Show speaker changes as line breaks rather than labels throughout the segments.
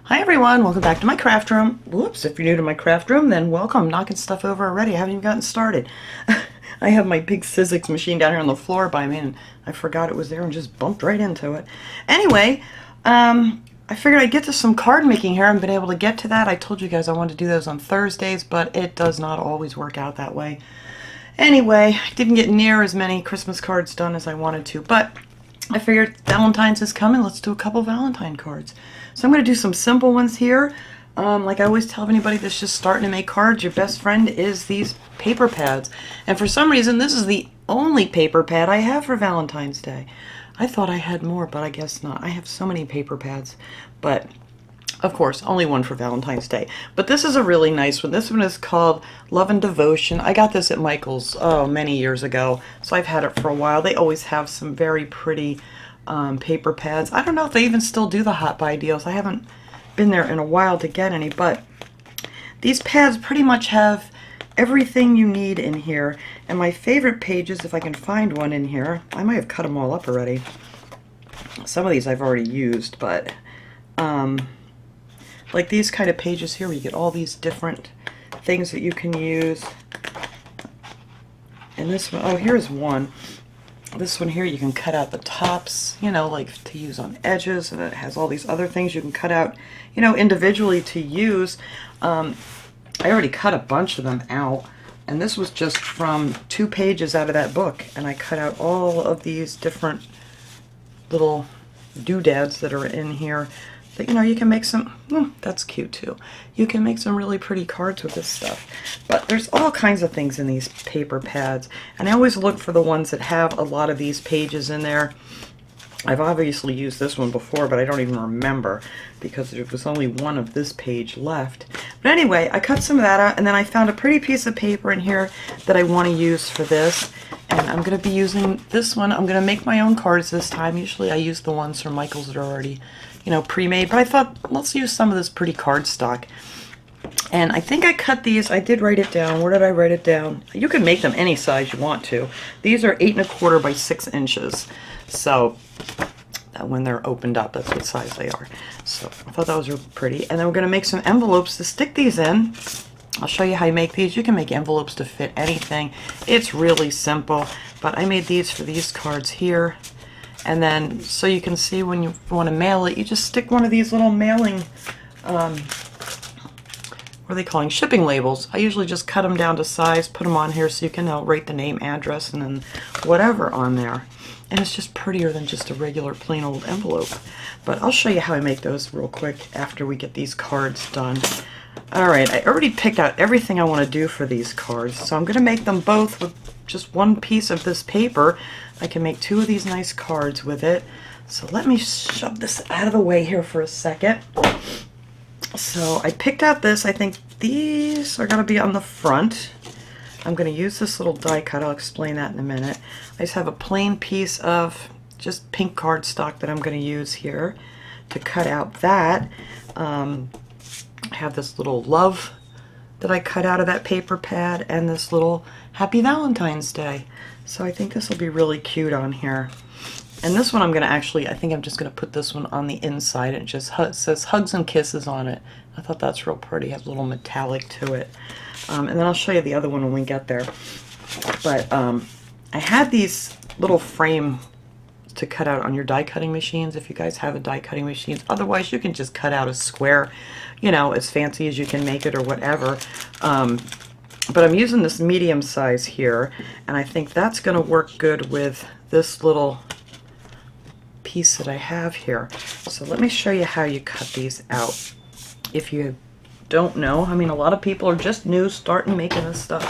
Hi everyone, welcome back to my craft room. Whoops, if you're new to my craft room, then welcome. I'm knocking stuff over already. I haven't even gotten started. I have my big Sizzix machine down here on the floor by me, and I forgot it was there and just bumped right into it. Anyway, I figured I'd get to some card making here. I haven't been able to get to that. I told you guys I wanted to do those on Thursdays, but it does not always work out that way. Anyway, I didn't get near as many Christmas cards done as I wanted to, but I figured Valentine's is coming. Let's do a couple Valentine cards. So I'm going to do some simple ones here. Like I always tell anybody that's just starting to make cards, your best friend is these paper pads. And for some reason, this is the only paper pad I have for Valentine's Day. I thought I had more, but I guess not. I have so many paper pads. But, of course, only one for Valentine's Day. But this is a really nice one. This one is called Love and Devotion. I got this at Michael's, many years ago. So I've had it for a while. They always have some very pretty paper pads. I don't know if they even still do the Hot Buy deals. I haven't been there in a while to get any, but these pads pretty much have everything you need in here. And my favorite pages, if I can find one in here, I might have cut them all up already. Some of these I've already used, but like these kind of pages here where you get all these different things that you can use. And this one, oh, here's one. This one here, you can cut out the tops, you know, like to use on edges, and it has all these other things you can cut out, you know, individually to use. I already cut a bunch of them out, and this was just from 2 pages out of that book, and I cut out all of these different little doodads that are in here. That, you know, you can make some, that's cute too. You can make some really pretty cards with this stuff. But there's all kinds of things in these paper pads. And I always look for the ones that have a lot of these pages in there. I've obviously used this one before, but I don't even remember because there was only one of this page left. But anyway, I cut some of that out, and then I found a pretty piece of paper in here that I want to use for this. And I'm going to be using this one. I'm going to make my own cards this time. Usually I use the ones from Michael's that are already, you know, pre-made. But I thought, let's use some of this pretty cardstock. And I think I cut these. I did write it down. Where did I write it down? You can make them any size you want to. These are 8 1/4 by 6 inches. So when they're opened up, that's what size they are. So I thought those were pretty. And then we're going to make some envelopes to stick these in. I'll show you how you make these. You can make envelopes to fit anything. It's really simple, but I made these for these cards here. And then, so you can see when you want to mail it, you just stick one of these little mailing, what are they calling? Shipping labels. I usually just cut them down to size, put them on here so you can write the name, address, and then whatever on there. And it's just prettier than just a regular plain old envelope. But I'll show you how I make those real quick after we get these cards done. Alright, I already picked out everything I want to do for these cards, so I'm going to make them both with just one piece of this paper. I can make 2 of these nice cards with it. So let me shove this out of the way here for a second. So I picked out this. I think these are going to be on the front. I'm going to use this little die cut. I'll explain that in a minute. I just have a plain piece of just pink cardstock that I'm going to use here to cut out that. I have this little love that I cut out of that paper pad and this little Happy Valentine's Day. So I think this will be really cute on here. And this one I'm going to actually, I think I'm just going to put this one on the inside. It just says Hugs and Kisses on it. I thought that's real pretty. It has a little metallic to it. And then I'll show you the other one when we get there. But I had these little frame to cut out on your die cutting machines if you guys have a die cutting machines. Otherwise you can just cut out a square, you know, as fancy as you can make it or whatever. But I'm using this medium size here, and I think that's going to work good with this little piece that I have here. So let me show you how you cut these out. If you don't know, I mean, a lot of people are just new starting making this stuff.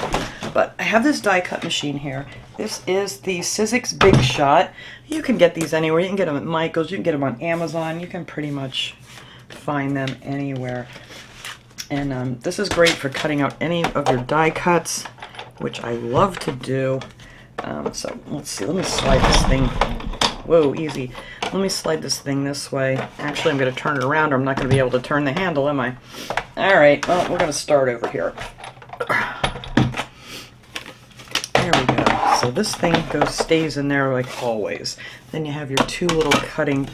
But I have this die cut machine here. This is the Sizzix Big Shot. You can get these anywhere. You can get them at Michael's. You can get them on Amazon. You can pretty much find them anywhere. And this is great for cutting out any of your die cuts, which I love to do. So let's see. Let me slide this thing. Whoa, easy. Let me slide this thing this way. Actually, I'm going to turn it around or I'm not going to be able to turn the handle, am I? Alright, well, we're going to start over here. There we go. So this thing stays in there like always. Then you have your 2 little cutting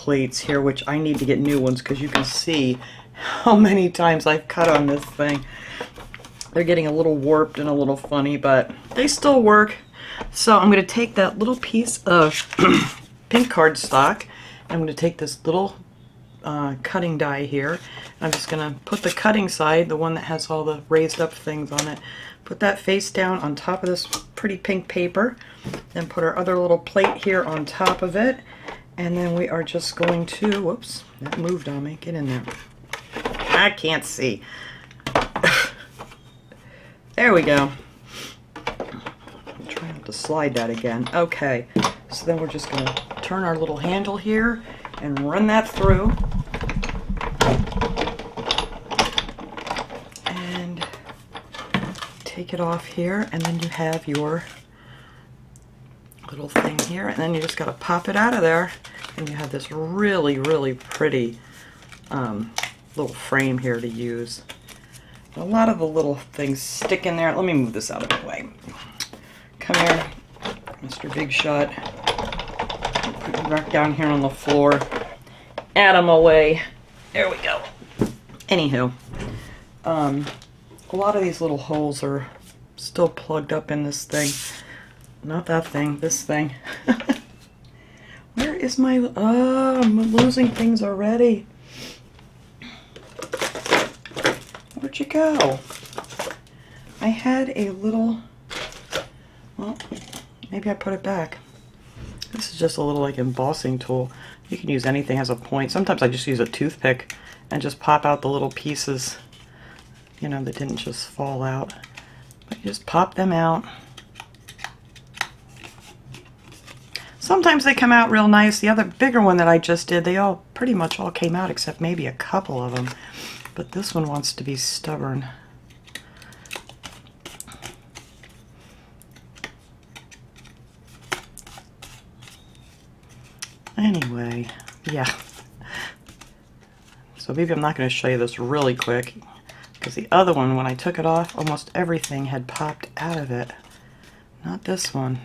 plates here, which I need to get new ones because you can see how many times I've cut on this thing. They're getting a little warped and a little funny, but they still work. So I'm going to take that little piece of pink cardstock. I'm going to take this little cutting die here. I'm just going to put the cutting side, the one that has all the raised up things on it, put that face down on top of this pretty pink paper, then put our other little plate here on top of it, and then we are just going to, whoops, that moved on me, get in there. I can't see. There we go. I'm trying not to slide that again. Okay, so then we're just going to turn our little handle here and run that through. And take it off here, and then you have your little thing here, and then you just got to pop it out of there, and you have this really, really pretty little frame here to use. A lot of the little things stick in there. Let me move this out of the way. Come here, Mr. Big Shot. Put you back down here on the floor. Add them away. There we go. Anywho, a lot of these little holes are still plugged up in this thing. Not that thing, this thing. Where is my... Oh, I'm losing things already. Where'd you go? I had a little... Well, maybe I put it back. This is just a little like embossing tool. You can use anything as a point. Sometimes I just use a toothpick and just pop out the little pieces, you know, that didn't just fall out. But you just pop them out. Sometimes they come out real nice. The other bigger one that I just did, they all pretty much all came out except maybe a couple of them. But this one wants to be stubborn. Anyway, yeah. So maybe I'm not going to show you this really quick, because the other one, when I took it off, almost everything had popped out of it. Not this one.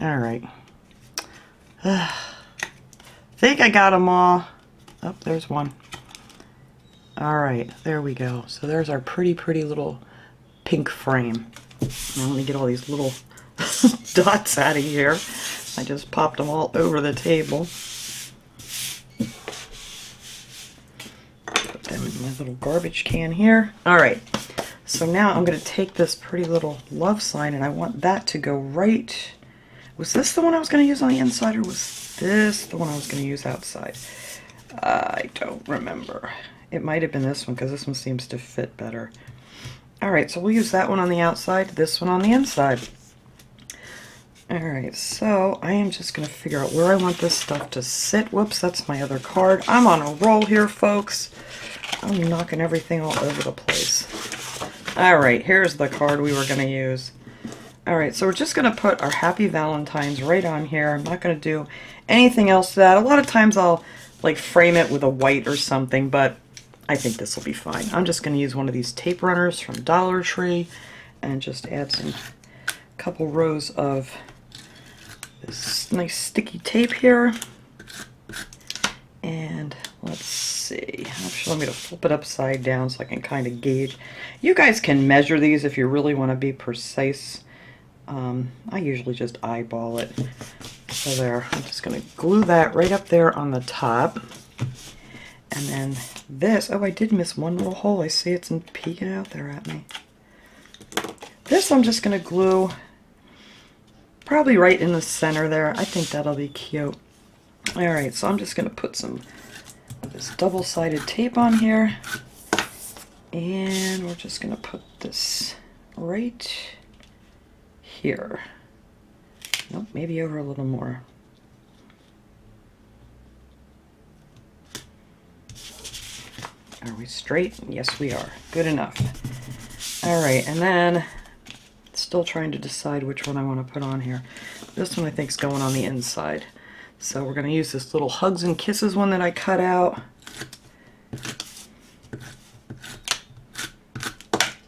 All right. Think I got them all. Oh, there's one. All right, there we go. So there's our pretty, pretty little pink frame. Now let me get all these little dots out of here. I just popped them all over the table. Put them in my little garbage can here. All right. So now I'm going to take this pretty little love sign, and I want that to go right... Was this the one I was going to use on the inside, or was this the one I was going to use outside? I don't remember. It might have been this one, because this one seems to fit better. Alright, so we'll use that one on the outside, this one on the inside. Alright, so I am just going to figure out where I want this stuff to sit. Whoops, that's my other card. I'm on a roll here, folks. I'm knocking everything all over the place. Alright, here's the card we were going to use. Alright, so we're just going to put our Happy Valentine's right on here. I'm not going to do anything else to that. A lot of times I'll like frame it with a white or something, but I think this will be fine. I'm just going to use one of these tape runners from Dollar Tree and just add some couple rows of this nice sticky tape here. And let's see. Actually, I'm going to flip it upside down so I can kind of gauge. You guys can measure these if you really want to be precise. I usually just eyeball it. So there, I'm just going to glue that right up there on the top. And then this, oh, I did miss one little hole. I see it's peeking out there at me. This I'm just going to glue probably right in the center there. I think that'll be cute. Alright, so I'm just going to put some of this double-sided tape on here. And we're just going to put this right here. Nope, maybe over a little more. Are we straight? Yes, we are. Good enough. All right, and then still trying to decide which one I want to put on here. This one I think is going on the inside. So we're going to use this little Hugs and Kisses one that I cut out.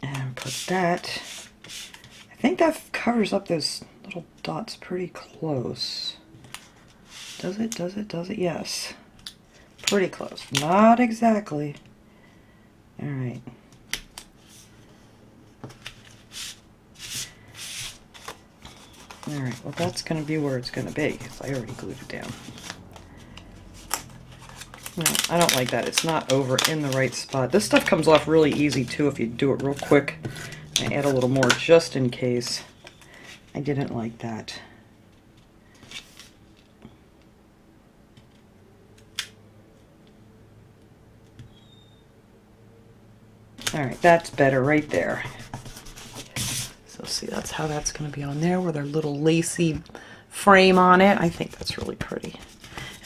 And put that. I think that covers up those little dots pretty close. Does it? Does it? Does it? Yes. Pretty close. Not exactly. All right. All right, well that's going to be where it's going to be, because I already glued it down. No, I don't like that. It's not over in the right spot. This stuff comes off really easy too if you do it real quick. I add a little more just in case. I didn't like that. All right, that's better right there. So see, that's how that's going to be on there with our little lacy frame on it. I think that's really pretty.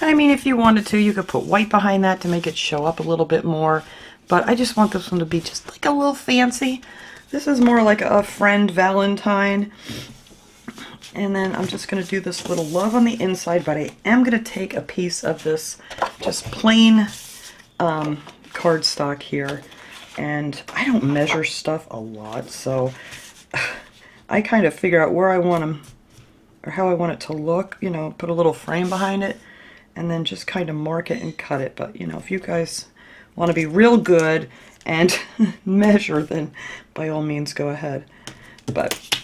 And I mean, if you wanted to, you could put white behind that to make it show up a little bit more. But I just want this one to be just like a little fancy. This is more like a friend Valentine. And then I'm just going to do this little love on the inside, but I am going to take a piece of this just plain cardstock here. And I don't measure stuff a lot, so I kind of figure out where I want them, or how I want it to look, you know, put a little frame behind it, and then just kind of mark it and cut it. But, you know, if you guys want to be real good and measure, then by all means go ahead. But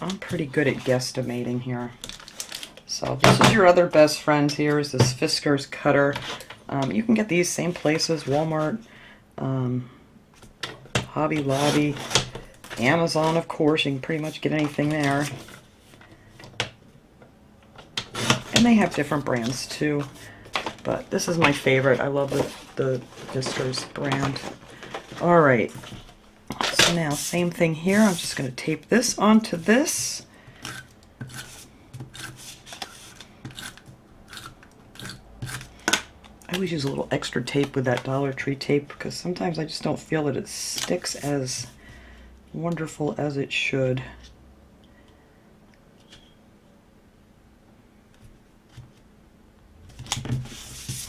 I'm pretty good at guesstimating here. So this is your other best friend here, is this Fisker's cutter. You can get these same places, Walmart, Hobby Lobby, Amazon, of course. You can pretty much get anything there. And they have different brands too. But this is my favorite. I love the Fisker's brand. All right. So now, same thing here. I'm just going to tape this onto this. I always use a little extra tape with that Dollar Tree tape because sometimes I just don't feel that it sticks as wonderful as it should.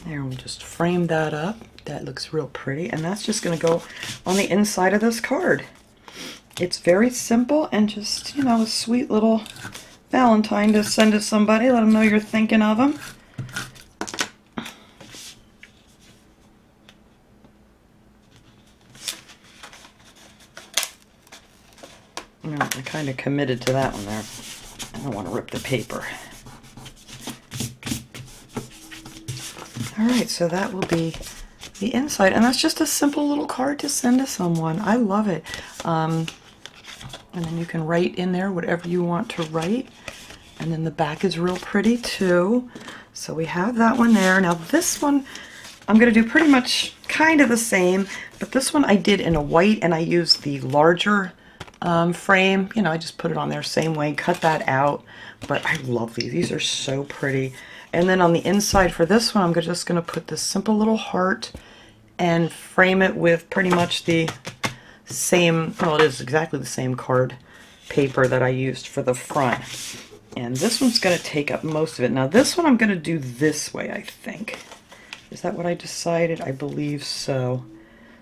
There, we'll just frame that up. That looks real pretty, and that's just going to go on the inside of this card. It's very simple and just, you know, a sweet little Valentine to send to somebody. Let them know you're thinking of them. I kind of committed to that one there. I don't want to rip the paper. Alright, so that will be the inside. And that's just a simple little card to send to someone. I love it. And then you can write in there whatever you want to write. And then the back is real pretty too. So we have that one there. Now this one, I'm going to do pretty much kind of the same. But this one I did in a white, and I used the larger frame. You know, I just put it on there same way, cut that out. But I love these. These are so pretty. And then on the inside for this one, I'm just going to put this simple little heart and frame it with pretty much the same, well, it is exactly the same card paper that I used for the front. And this one's going to take up most of it. Now this one I'm going to do this way, I think. Is that what I decided? I believe so.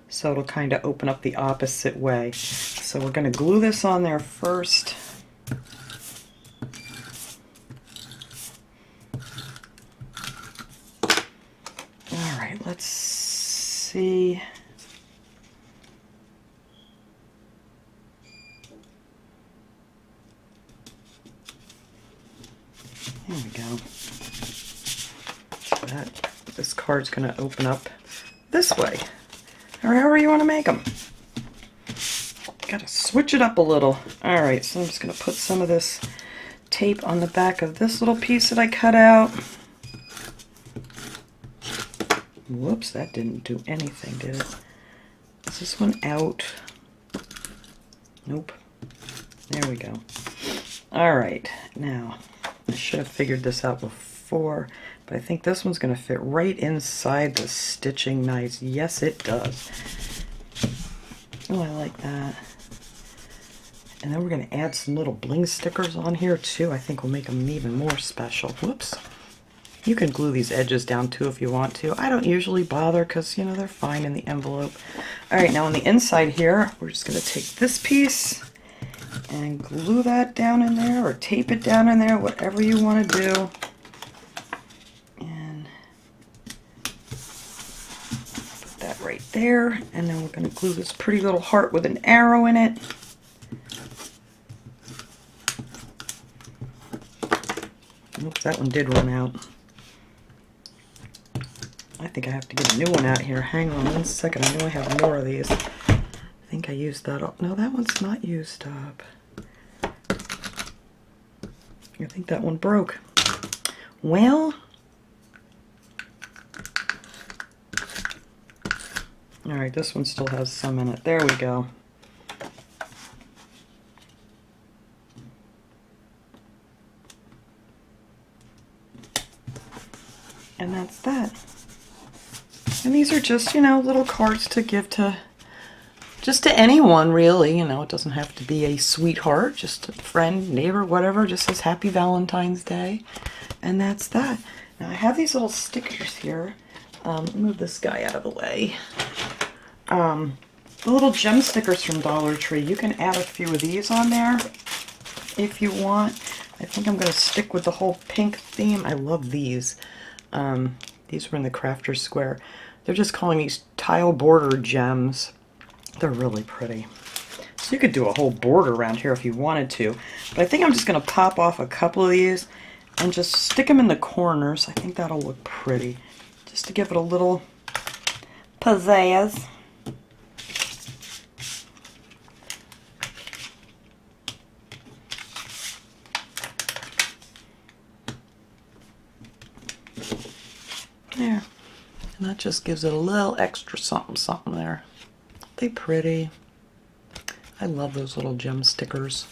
So it'll kind of open up the opposite way. So we're going to glue this on there first. All right, let's see. There we go. So this card's going to open up this way, or however you want to make them. Got to switch it up a little. All right, so I'm just going to put some of this tape on the back of this little piece that I cut out. Whoops, that didn't do anything, did it? Is this one out? Nope. There we go. All right, now I should have figured this out before, but I think this one's going to fit right inside the stitching nice. Yes, it does. Oh, I like that. And then we're going to add some little bling stickers on here too. I think will make them even more special. Whoops. You can glue these edges down too if you want to. I don't usually bother because, you know, they're fine in the envelope. All right, now on the inside here, we're just going to take this piece and glue that down in there or tape it down in there, whatever you want to do. And put that right there. And then we're going to glue this pretty little heart with an arrow in it. Oops, that one did run out. I think I have to get a new one out here. Hang on 1 second. I know I have more of these. I think I used that up. No, that one's not used up. I think that one broke. Well, all right, this one still has some in it. There we go. And that's that. And these are just, you know, little cards to give to just to anyone, really. You know, it doesn't have to be a sweetheart, just a friend, neighbor, whatever. Just says Happy Valentine's Day. And that's that. Now, I have these little stickers here. Move this guy out of the way. The little gem stickers from Dollar Tree. You can add a few of these on there if you want. I think I'm going to stick with the whole pink theme. I love these. These were in the Crafter's Square. They're just calling these tile border gems. They're really pretty. So you could do a whole border around here if you wanted to. But I think I'm just going to pop off a couple of these and just stick them in the corners. I think that'll look pretty. Just to give it a little pizzazz. There. And that just gives it a little extra something something there. They pretty. I love those little gem stickers.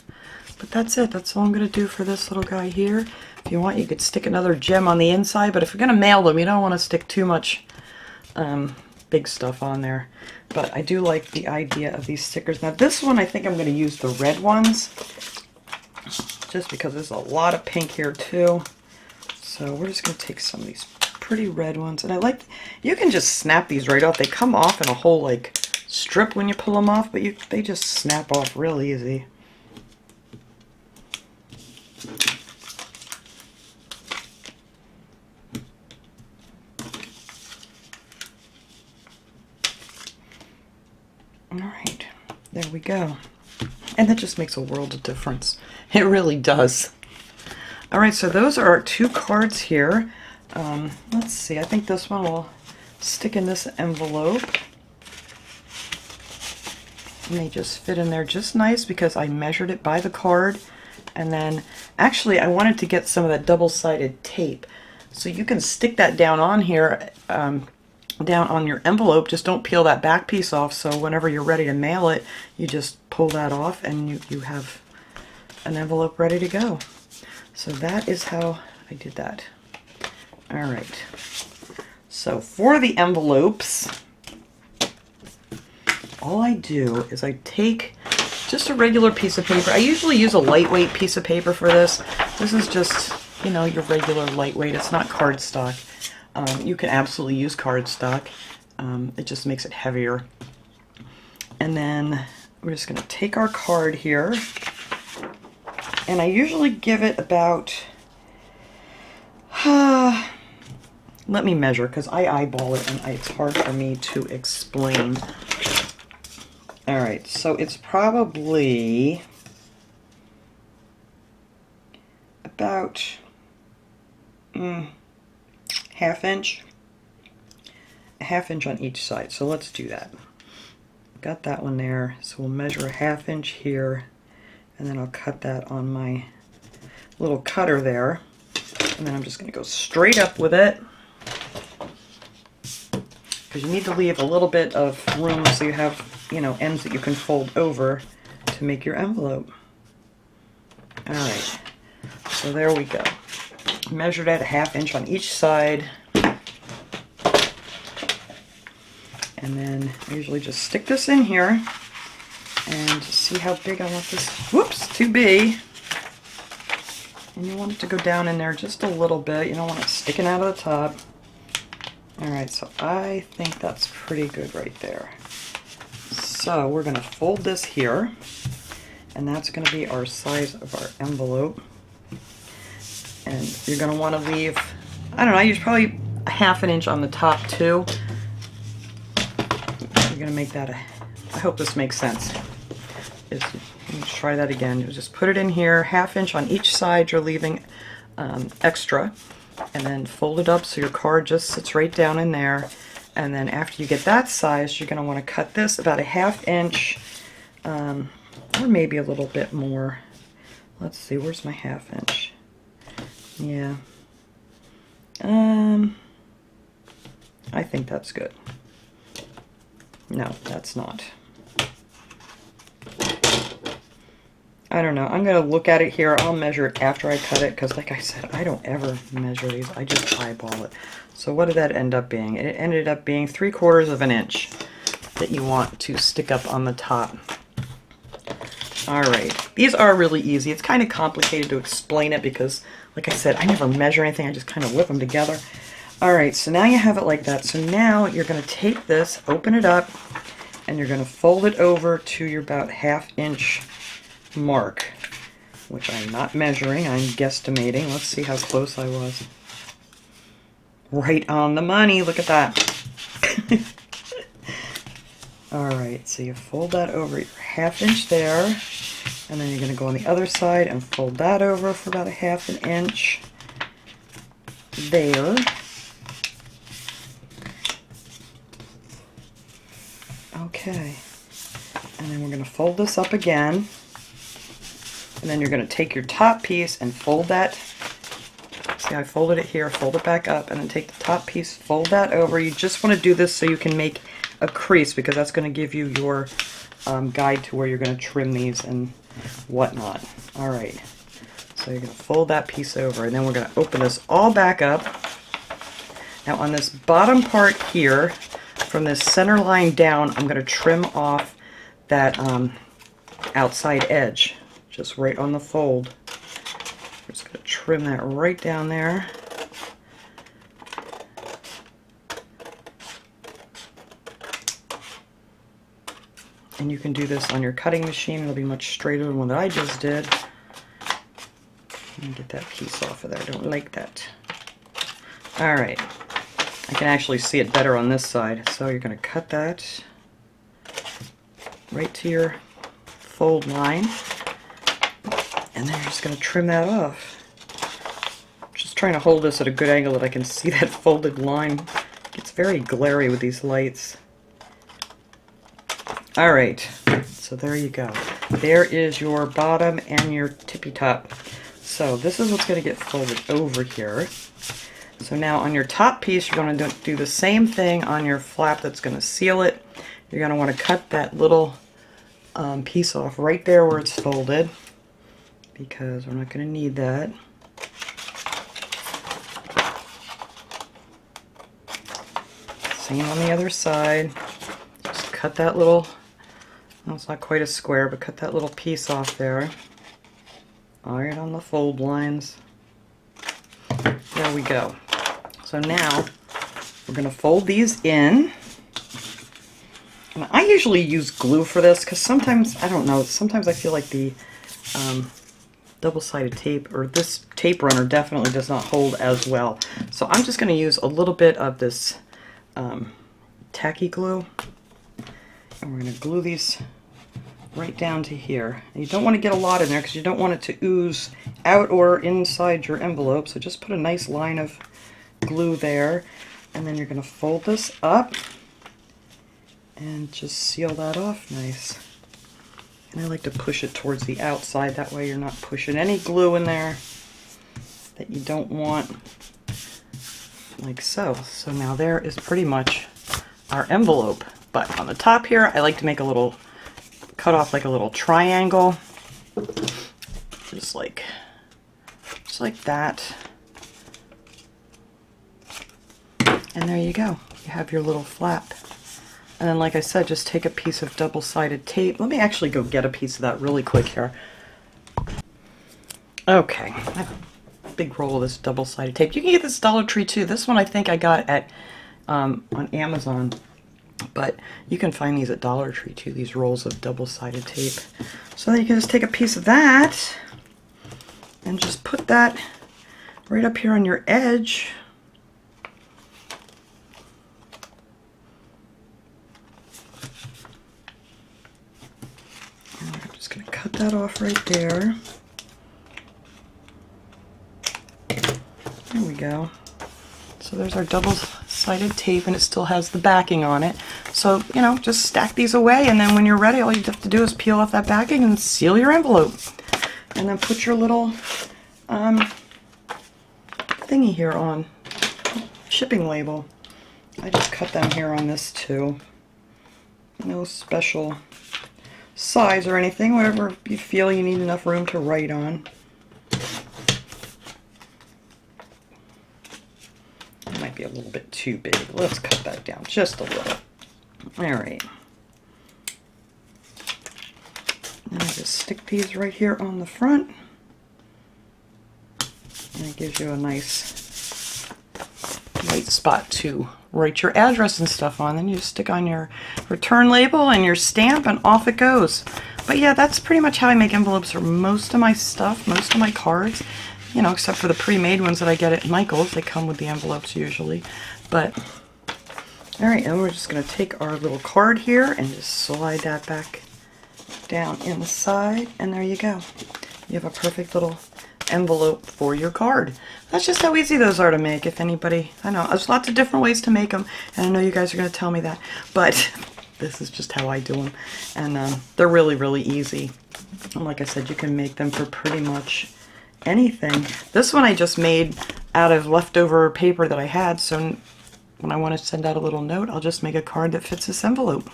But that's it. That's all I'm going to do for this little guy here. If you want, you could stick another gem on the inside, but if you're going to mail them, you don't want to stick too much big stuff on there. But I do like the idea of these stickers. Now this one, I think I'm going to use the red ones, just because there's a lot of pink here too. So we're just going to take some of these pretty red ones. And I like, you can just snap these right off. They come off in a whole like strip when you pull them off, but they just snap off real easy. All right, there we go. And that just makes a world of difference. It really does. All right, so those are our 2 cards here. Let's see, I think this one will stick in this envelope. And they just fit in there just nice because I measured it by the card. And then, actually, I wanted to get some of that double-sided tape. So you can stick that down on here, down on your envelope. Just don't peel that back piece off, so whenever you're ready to mail it, you just pull that off and you have an envelope ready to go. So that is how I did that. All right. So for the envelopes, all I do is I take just a regular piece of paper. I usually use a lightweight piece of paper for this. This is just, you know, your regular lightweight. It's not cardstock. You can absolutely use cardstock. It just makes it heavier. And then we're just going to take our card here. And I usually give it about, let me measure because I eyeball it and it's hard for me to explain. All right, so it's probably about half inch, a half inch on each side. So let's do that. Got that one there. So we'll measure a half inch here, and then I'll cut that on my little cutter there. And then I'm just going to go straight up with it, because you need to leave a little bit of room so you have, you know, ends that you can fold over to make your envelope. All right, so there we go. Measured at a half inch on each side. And then I usually just stick this in here And see how big I want this. Whoops, too big. And you want it to go down in there just a little bit. You don't want it sticking out of the top. Alright, so I think that's pretty good right there. So we're going to fold this here. And that's going to be our size of our envelope. And you're going to want to leave, I don't know, I use probably a 1/2 inch on the top too. You're going to make that I hope this makes sense. Let's try that again. You just put it in here, 1/2 inch on each side. You're leaving extra, and then fold it up so your card just sits right down in there. And then after you get that size, you're going to want to cut this about a 1/2 inch, or maybe a little bit more. Let's see, where's my 1/2 inch? Yeah. I think that's good. No, that's not. I don't know. I'm going to look at it here. I'll measure it after I cut it because, like I said, I don't ever measure these. I just eyeball it. So what did that end up being? It ended up being 3/4 of an inch that you want to stick up on the top. Alright. These are really easy. It's kind of complicated to explain it because, like I said, I never measure anything. I just kind of whip them together. Alright, so now you have it like that. So now you're going to take this, open it up, and you're going to fold it over to your about 1/2 inch mark, which I'm not measuring, I'm guesstimating. Let's see how close I was. Right on the money, look at that. Alright, so you fold that over your 1/2 inch there, and then you're going to go on the other side and fold that over for about a 1/2 inch there. Okay, and then we're going to fold this up again. And then you're going to take your top piece and fold that. See, I folded it here, fold it back up, and then take the top piece, fold that over. You just want to do this so you can make a crease because that's going to give you your guide to where you're going to trim these and whatnot. Alright, so you're going to fold that piece over, and then we're going to open this all back up. Now on this bottom part here, from this center line down, I'm going to trim off that outside edge. Just right on the fold. We're just going to trim that right down there. And you can do this on your cutting machine. It'll be much straighter than what I just did. Let me get that piece off of there. I don't like that. Alright. I can actually see it better on this side. So you're going to cut that right to your fold line. And then you're just going to trim that off. Just trying to hold this at a good angle that I can see that folded line. It gets very glary with these lights. Alright, so there you go. There is your bottom and your tippy top. So this is what's going to get folded over here. So now on your top piece, you're going to do the same thing on your flap that's going to seal it. You're going to want to cut that little piece off right there where it's folded, because we're not going to need that. Same on the other side. Just cut that little, well, it's not quite a square, but cut that little piece off there. Alright, on the fold lines. There we go. So now we're going to fold these in. And I usually use glue for this because sometimes, I don't know, sometimes I feel like the double-sided tape, or this tape runner definitely does not hold as well. So I'm just going to use a little bit of this tacky glue, and we're going to glue these right down to here. And you don't want to get a lot in there because you don't want it to ooze out or inside your envelope, so just put a nice line of glue there, and then you're going to fold this up and just seal that off nice. And I like to push it towards the outside, that way you're not pushing any glue in there that you don't want, like so. So now there is pretty much our envelope. But on the top here, I like to make a little, cut off like a little triangle, just like that. And there you go. You have your little flap. And then, like I said, just take a piece of double-sided tape. Let me actually go get a piece of that really quick here. Okay, I have a big roll of this double-sided tape. You can get this Dollar Tree too. This one I think I got at on Amazon, but you can find these at Dollar Tree too, these rolls of double-sided tape. So then you can just take a piece of that and just put that right up here on your edge. And I'm just going to cut that off right there. There we go. So there's our double-sided tape, and it still has the backing on it. So, you know, just stack these away, and then when you're ready, all you have to do is peel off that backing and seal your envelope. And then put your little thingy here on, shipping label. I just cut them here on this too. No special size or anything, whatever you feel you need enough room to write on. Might be a little bit too big. Let's cut that down just a little. Alright. And I just stick these right here on the front. And it gives you a nice white spot to write your address and stuff on. Then you just stick on your return label and your stamp, and off it goes. But yeah, that's pretty much how I make envelopes for most of my stuff, most of my cards. You know, except for the pre-made ones that I get at Michael's. They come with the envelopes usually. But, alright, and we're just going to take our little card here and just slide that back down inside. And there you go. You have a perfect little envelope for your card. That's just how easy those are to make. If anybody, I know, there's lots of different ways to make them. And I know you guys are going to tell me that. But this is just how I do them. And they're really, really easy. And like I said, you can make them for pretty much anything. This one I just made out of leftover paper that I had, so when I want to send out a little note, I'll just make a card that fits this envelope.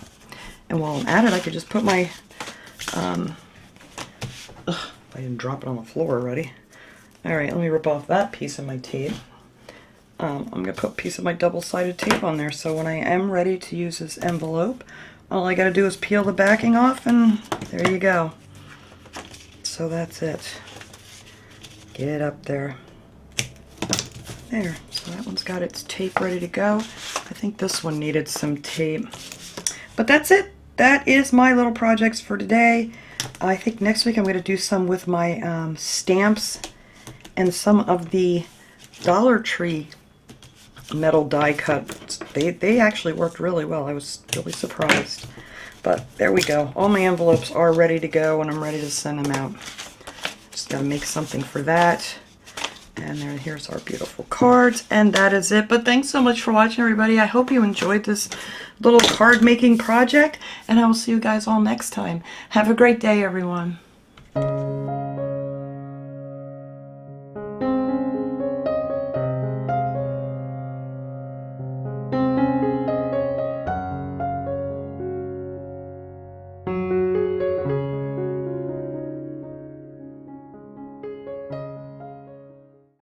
And while I'm at it, I could just put my, I didn't drop it on the floor already. Alright, let me rip off that piece of my tape. I'm going to put a piece of my double-sided tape on there, so when I am ready to use this envelope, all I got to do is peel the backing off, and there you go. So that's it. Get it up there. There, so that one's got its tape ready to go. I think this one needed some tape. But that's it. That is my little projects for today. I think next week I'm going to do some with my stamps and some of the Dollar Tree metal die cuts. They actually worked really well. I was really surprised. But there we go. All my envelopes are ready to go, and I'm ready to send them out. Just gotta make something for that. And here's our beautiful cards, and that is it. But thanks so much for watching, everybody. I hope you enjoyed this little card making project, and I will see you guys all next time. Have a great day, everyone.